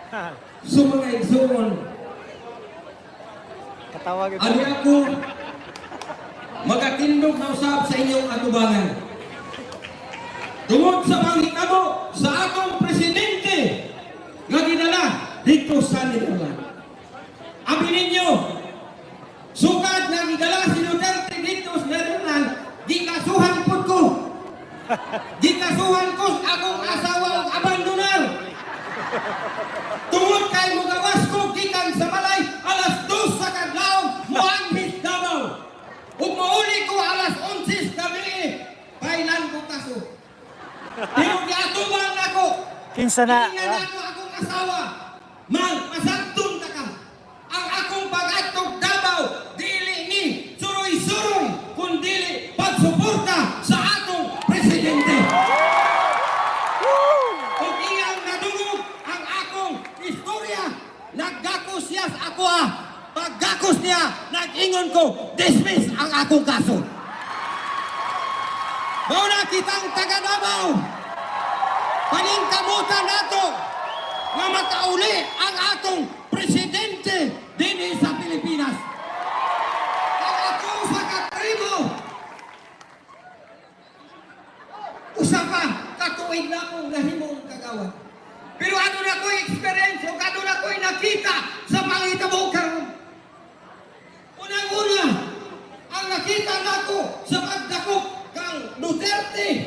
So mga igsoon, Katawag ito. ali ako magatindog na usab sa inyong atubangan. Tungod sa panghitabo sa atong presidente nga ginala dito sa Netherlands. Abi ninyo, sukad na gidala si Duterte dito sa Netherlands, gikasuhan po ko. Gikasuhan ko akong asawa og abandonar. Tungod kay mugawas ko gikan sa balay alas 2 sa kadlaw moanghis Davao. Ug mauli ko alas 11 gabi. Pailan ko kaso. Pero giatuban ako. Kinsa na? Tingnan ako akong asawa. Masagtong ta ka. Ang akong pag-atog Davao dili ni suroy-suroy kun dili pagsuporta sa atong presidente. Ug iyang nadungog ang akong istorya. Naggakos siya sa ako Paggakos niya, nag-ingon ko, dismiss ang akong kaso. Mauna kitang taga Davao. Paningkamutan nato nga makauli ang atong presidente dinhi sa Pilipinas. Kaya ako sa katribo. Usa pa, katuig na akong nahimong kagawad. Pero ano na ko'y experience o ano na ko'y nakita sa pangitabo karon. Unang-una, ang nakita nako sa pagdakop kang Duterte,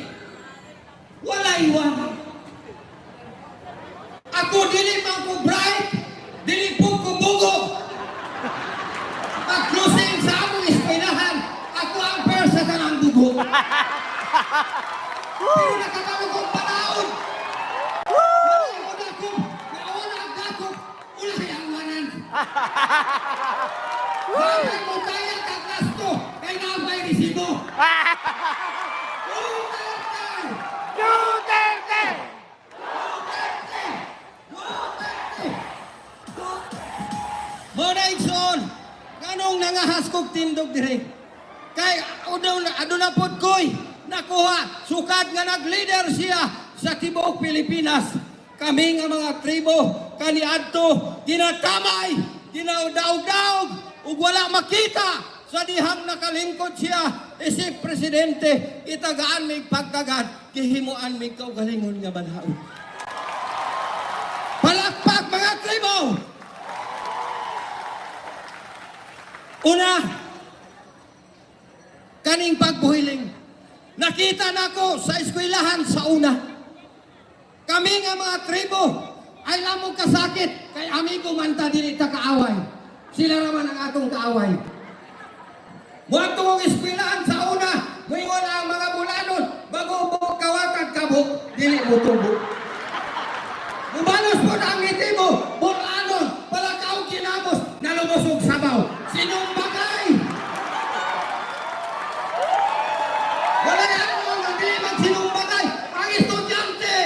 walay wala. Ako dili man ko bright, dili po ko bugo. Pag-closing sa among eskwelahan, ako ang persa ka ng bugo. Pero nakatawag kong panahon. Walay mo dakop, wala ang dakop, ulay ang wanan. Bakit mo kaya kang gasto, kay nabay resibo. Duterte! Duterte! Duterte! Duterte! Muna igsoon, kanong nangahas kog tindog dire. Kay aduna pod koy nakuha sukad nga nag-leader siya sa tibuok Pilipinas. Kami nga mga tribo kaniadto ginatamay, ginaudaog-daog ug wala makita sa dihang nakalingkod siya isip presidente itagaan mig pagkagad gihimuan mig kaugalingon nga banhaon. Palakpak mga tribo! Una, kaning pagbuhiling. Nakita nako sa eskwelahan sa una. Kami nga mga tribo ay lamang kasakit kay amigo manta dili ta kaaway. Sila naman ang atong kaaway. Muadto ang eskwelahan sa una, moingon ang mga bulanon, bago mo kawatag kabuk, dili mo tubo. Mubalos po na ang ngiti mo, bulanon, palakaw kinamos, nalubosog sabaw. Sinong bagay? Wala yan ang dili magsinong bagay, ang estudyante.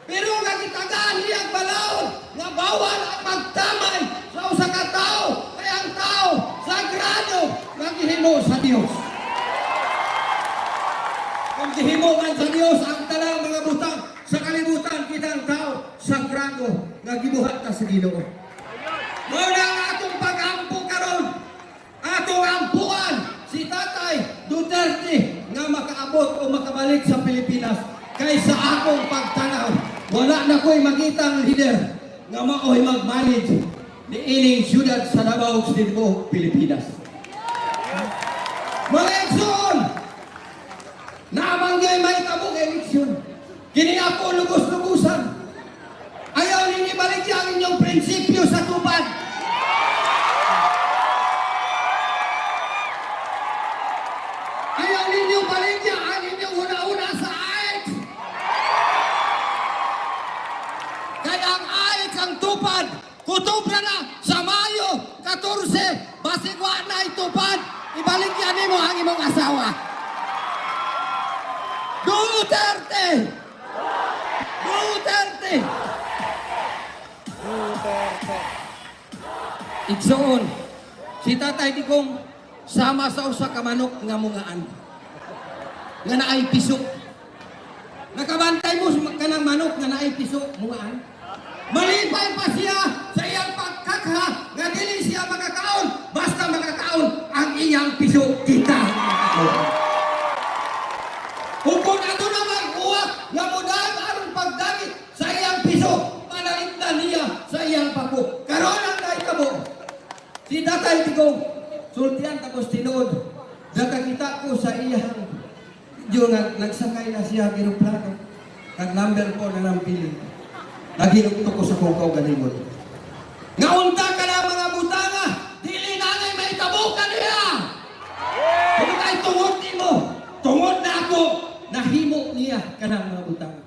Pero nga kitagaan niyang balaod, nga bawal ang magtamay sa usa ka tao, kay ang tao, sagrado, nga gihimo sa Dios. Kung gihimo man sa Dios, ang talang mga butang, sa kalibutan kita ang tao, sagrado, nga gibuhat ta sa Ginoo. Muna ang atong pag-ampo karon, atong ampuan, si Tatay Duterte, nga makaabot o makabalik sa Pilipinas, kaysa akong pagtanaw, wala na ko'y makitang leader nga mao'y mag-manage ni ining syudad sa Davao Occidental, Pilipinas. Mga eleksyon! Naamanggay may tabong eleksyon. Kini ako lugos-lugusan. Ayaw ninyo balik ang inyong prinsipyo sa tupad. Ayaw ninyo balik ang inyong una-una sa AIT. Kaya ang AIT ang tupad. Kutubra na sa Mayo 14. Basigwa na itupad. Ibalik yan mo ang imong asawa. Duterte! Duterte! Duterte! Igsoon, si Tatay Digong sama sa usa ka manok nga mungaan. Nga naay pisok. Nakabantay mo ka ng manok nga naay pisok mungaan. Malipay iyang piso, kita. Kung ato naman uwak, nga mo dahil aron pagdagit sa iyang piso, manalita niya sa iyang pako. Karon ang naitabo. Si Datay Digong, sultian tapos tinood, nakakita ko sa iyang yung nagsakay na siya ginuplano. Nag-number po na ng piling. Naginugto ko sa kukaw galimod. Ngaunta ka na mga butanga, dili nanay may kabukan niya. Kung ay tungod ni mo, tungod na ako, nahimo niya ka ng mga butanga.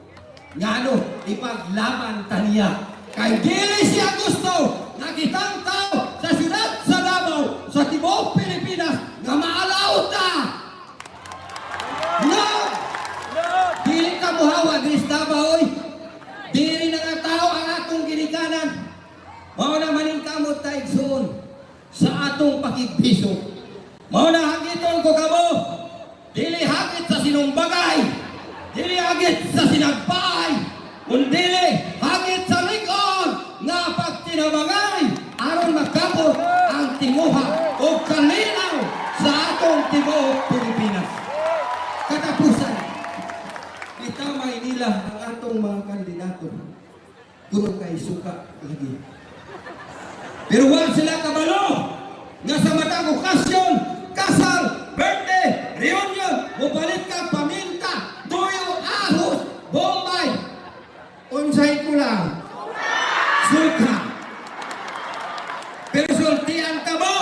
Ngano, ipaglaban ta niya. Kay dili siya gusto, nakitang tao sa siyudad sa Davao, sa Tibok, Pilipinas, nga maalaot ta. No! Dili ka muhawa, Gris Davao, oy. Dili na nga tao ang atong ginikanan. Mao na maning kamot ta igsoon sa atong pakigbiso. Mao na hagiton ko kamo. Dili hagit sa sinumbagay. Dili hagit sa sinagpaay. Kundili hagit sa likod nga pagtinabangay aron makapot ang tinguha o kalinaw sa atong tibuok Pilipinas. Katapusan, itamay nila ang atong mga kandidato kung kay suka lagi. Pero wala sila kabalo nga sa matang okasyon, kasal, birthday, reunion, mupalit ka paminta, tuyo, ahos, bombay. Unsay ko lang, suka. Pero sultian ka mo,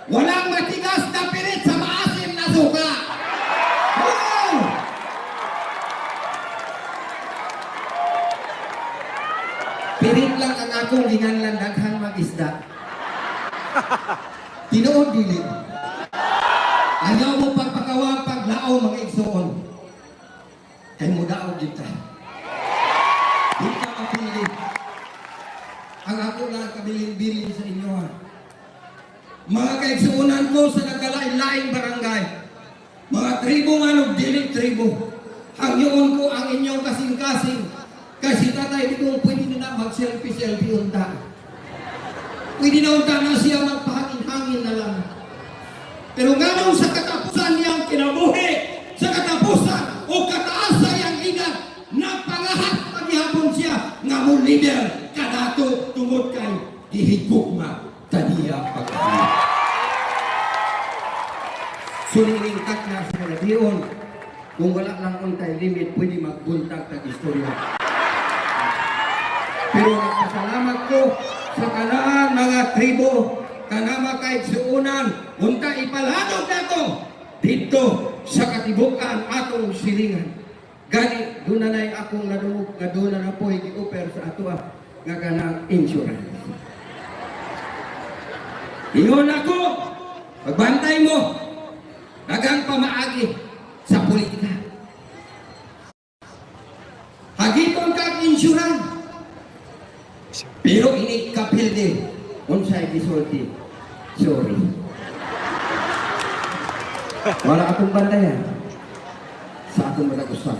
walang matigas na pilit sa maasim na suka. Wow! Pirit lang ang akong ginganlan daghang mag-isda. Tinuod dili. Ayaw mo pagpakawag paglao mga igsoon. Kay mo daog dito. Di ka mapili. Ang ako lang kabilin-bilin sa inyo ha. Mga kaigsuunan ko sa nagkalain-laing barangay. Mga tribo nga dili tribo. Hangyoon ko ang inyong kasing-kasing. Kasi tatay, di ko pwede na mag-selfie-selfie unta. Pwede na unta na siya magpahangin-hangin na lang. Pero nga nung sa katapusan niyang kinabuhi, sa katapusan o kataas sa iyang ingat, napangahat paghihapon siya nga mong leader, kadato tungod kay dihigugma taniya pagkakas. Suliringkat na sa kaladiyon, kung wala lang untay limit, pwede magbuntag tag istorya. Pero nagpasalamat ko sa kanang mga tribo, kanama kahit suunan, unta ipalhanog na ko dito sa katibukan atong silingan. Gani, doon na na'y akong nadumog, nga doon na po i-offer sa ato nga kanang insurance. Ingon ako, pagbantay mo, nagang pamaagi sa politika. Hagiton kag insurance. Pero ini kapil din, unsay gisulti. Sorry. Wala akong bandayan sa akong madagusan.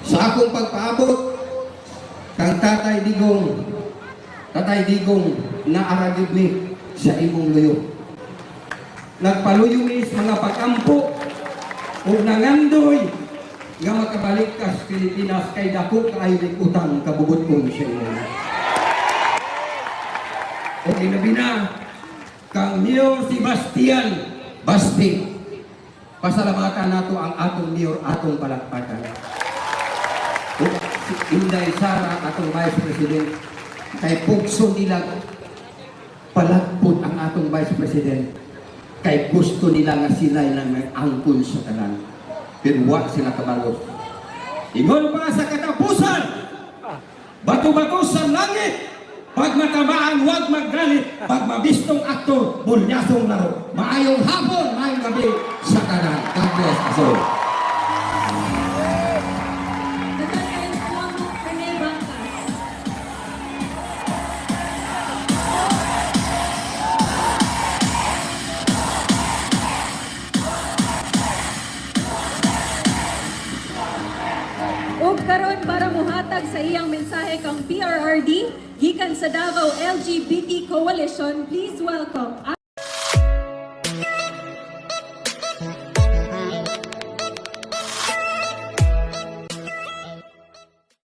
Sa akong pagpaabot, kang Tatay Digong na aragib ni sa imong luyo. Nagpaluyo ni sa mga pagkampo o nangandoy nga makabalik ka sa Pilipinas kay dako kaayo utang kabubot kong siya. O inabi na, kang Mayor Sebastian Basti, pasalamatan nato ang atong Mayor, atong palakpakan. O si Inday Sara, atong Vice President, kay pugso nila palagpot ang atong Vice President, kay gusto nila nga sila lang may angkol sa tanan. Pero wa sila kabalos. Ingon pa sa katapusan, bato-bato sa langit, pag matamaan, huwag maggalit. Pag mabistong aktor, bulyasong laro. Maayong hapon, maayong gabi sa kanan. God bless us all. Ug karon para muhatag sa iyang mensahe kang PRRD gikan sa Davao LGBT Coalition, please welcome